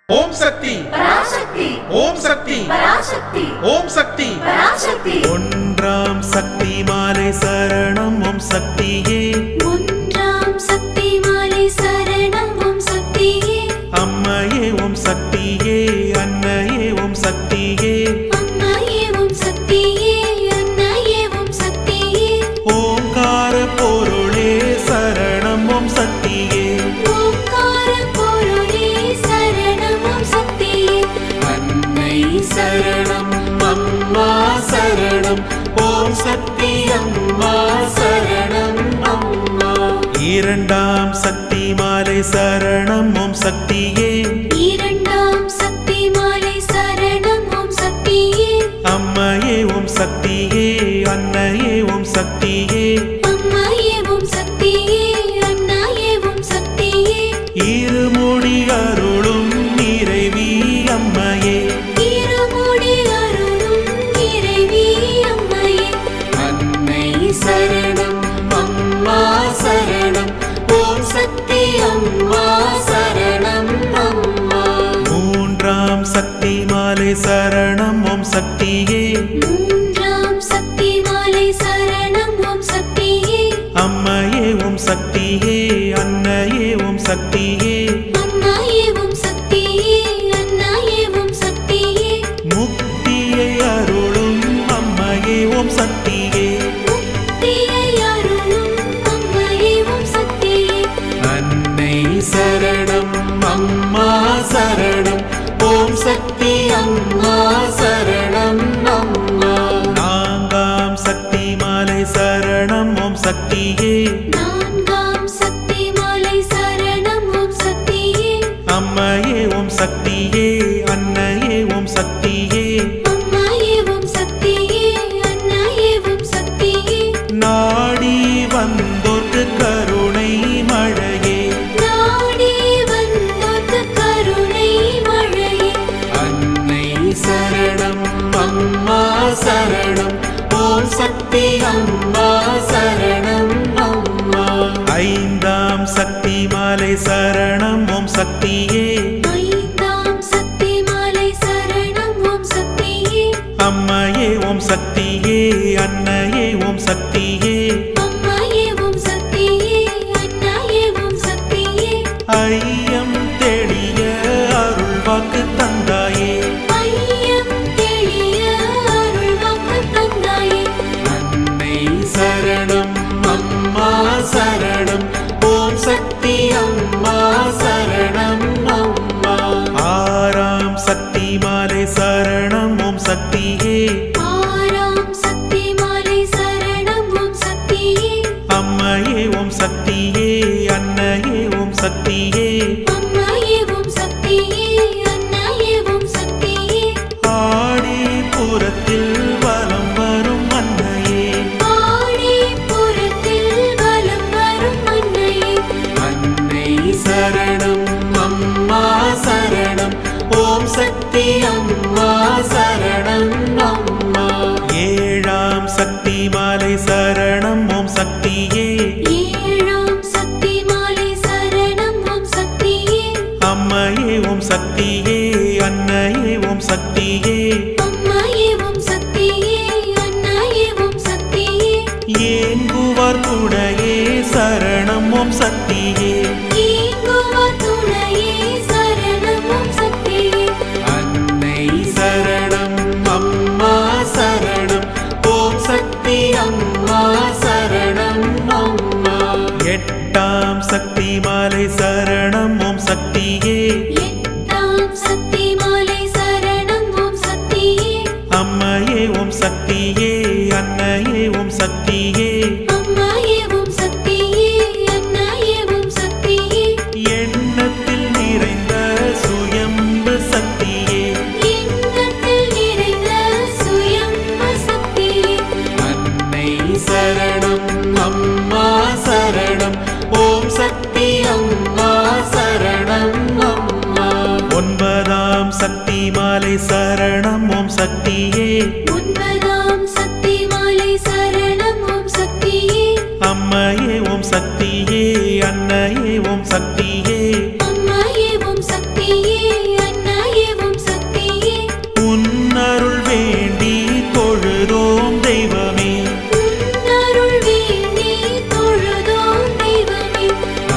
ओम शक्ति पराशक्ति ओम शक्ति पराशक्ति ओम शक्ति पराशक्ति ஒன்றாம் சக்தி மாலை சரணம் ஓம் சக்தியே ஒன்றாம் சக்தி மாலை சரணம் ஓம் சக்தியே அம்மையே ஓம் சக்தியே அன்னையே ஓம் சக்தியே அம்மையே ஓம் சக்தியே அன்னையே ஓம் சக்தியே ஓங்கார பொருளே சரணம் ஓம் சக்தியே ஓங்கார பொருளே சரணம் ஓம் சக்தியே அன்னை சரணம் அம்மா சரணம் ஓம் சக்தி அம்மா சரணம் அம்மா இரண்டாம் சக்தி மாலை சரணம் ஓம் சக்தியே இரண்டாம் சக்தி மாலை சரணம் ஓம் சக்தியே அம்மையே ஓம் சக்தியே அன்னையே ஓம் சக்தியே அம்மையே ஓம் சக்தியே அன்னையே ஓம் சக்தியே இருமுடி அருளும் நிறைவி அம்மையே இருமுடி அருளும் இறைவி அம்மையே அன்னை சரணம் அம்மா சரணம் ஓம் சக்தி அம்மா சரணம் அம்மா மூன்றாம் சக்தி மாலை சரணம் ஓம் சக்தியே மூன்றாம் சக்தி மாலை சரணம் ஓம் சக்தியே அம்மையே ஓம் சக்தியே அன்னையே ஓம் சக்தியே அம்மையே ஓம் சக்தியே அன்னையே ஓம் சக்தியே முக்தியை அருளும் அம்மையே ஓம் சக்தியே முக்தியை அருளும் அம்மையே ஓம் சக்தியே அன்னை சரணம் அம்மா சரணம் ஓம் சக்தி அம்மா சரணம் அம்மா நான்காம் சக்தி மாலை சரணம் ஓம் சக்தியே நான்காம் சக்தி மாலை சரணம் ஓம் சக்தியே அம்மையே ஓம் சக்தியே அன்னையே ஓம் சக்தியே அம்மையே ஓம் சக்தியே அன்னையே ஓம் சக்தியே நாடி வந்தோர்க்கு கருணை மழையே நாடி வந்தோர்க்கு கருணை மழையே அன்னை சரணம் அம்மா சரணம் ஓம் சக்தி அம்மா சரணம் அம்மா ஐந்தாம் சக்தி மாலை சரணம் ஓம் சக்தியே ஐந்தாம் சக்தி மாலை சரணம் ஓம் சக்தியே அம்மையே ஓம் சக்தியே அன்னையே ஓம் சக்தியே அம்மையே ஓம் சக்தியே அன்னையே ஓம் சக்தியே ஐயம் தெளிய அருள் வாக்கு தந்தாயே ஐயம் தெளிய அருள் வாக்கு தந்தாயே அன்னை சரணம் அம்மா சரணம் ஓம் சக்தி அம்மா சரணம் அம்மா ஆறாம் சக்தி மாலை சரணம் ஓம் சக்தியே ஆறாம் சக்தி மாலை சரணம் ஓம் சக்தியே அம்மையே ஓம் சக்தியே அன்னையே ஓம் சக்தியே அம்மையே ஓம் சக்தியே அன்னையே ஓம் சக்தியே ஆடி புறத்தில் வலம் வரும் அன்னையே ஆடி புறத்தில் வலம் வரும் அன்னையே அன்னை சரணம் அம்மா சரணம் ஓம் சக்தி அம்மா சரணம் அம்மா ஏழாம் சக்தி மாலை சரணம் ஓம் சக்தியே ஏழாம் சக்தி மாலை சரணம் ஓம் சக்தியே அம்மையே ஓம் சக்தியே அன்னையே ஓம் சக்தியே அம்மையே ஓம் சக்தியே அன்னையே ஓம் சக்தியே ஏங்குவார் துணையே சரணம் ஓம் சக்தியே ஈங்குவார் துணையே சரணம் ஓம் சக்தியே அன்னை சரணம் அம்மா சரணம் ஓம் சக்தி அம்மா சரணம் அம்மா எட்டாம் சக்தி மாலை சரணம் ஓம் சக்தியே எட்டாம் சக்தி மாலை சரணம் ஓம் சக்தியே அம்மையே ஓம் சக்தியே அன்னையே ஓம் சக்தியே அம்மையே ஓம் சக்தியே அன்னையே ஓம் சக்தியே எண்ணத்தில் நிறைந்த சுயம்பு சக்தியே எண்ணத்தில் நிறைந்த சுயம்பு சக்தியே அன்னை சரணம் அம்மா சரணம் ஓம் சக்தி அம்மா சரணம் அம்மா ஒன்பதாம் சக்தி மாலை சரணம் ஓம் சக்தியே ஒன்பதாம் சக்தி மாலை சரணம் ஓம் சக்தியே அம்மையே ஓம் சக்தியே அன்னையே ஓம் சக்தியே அம்மாயே ஓம் சக்தியே அன்னையே ஓம் சக்தியே உன்னருள் வேண்டி தொழுதோம் தெய்வமே உன்னருள் வேண்டி தொழுதோம் தெய்வமே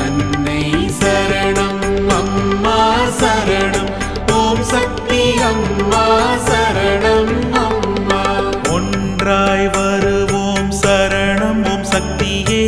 அன்னை சரணம் அம்மா சரணம் ஓம் சக்தி அம்மா சரணம் அம்மா ஒன்றாய் வருவோம் சரணம் ஓம் சக்தியே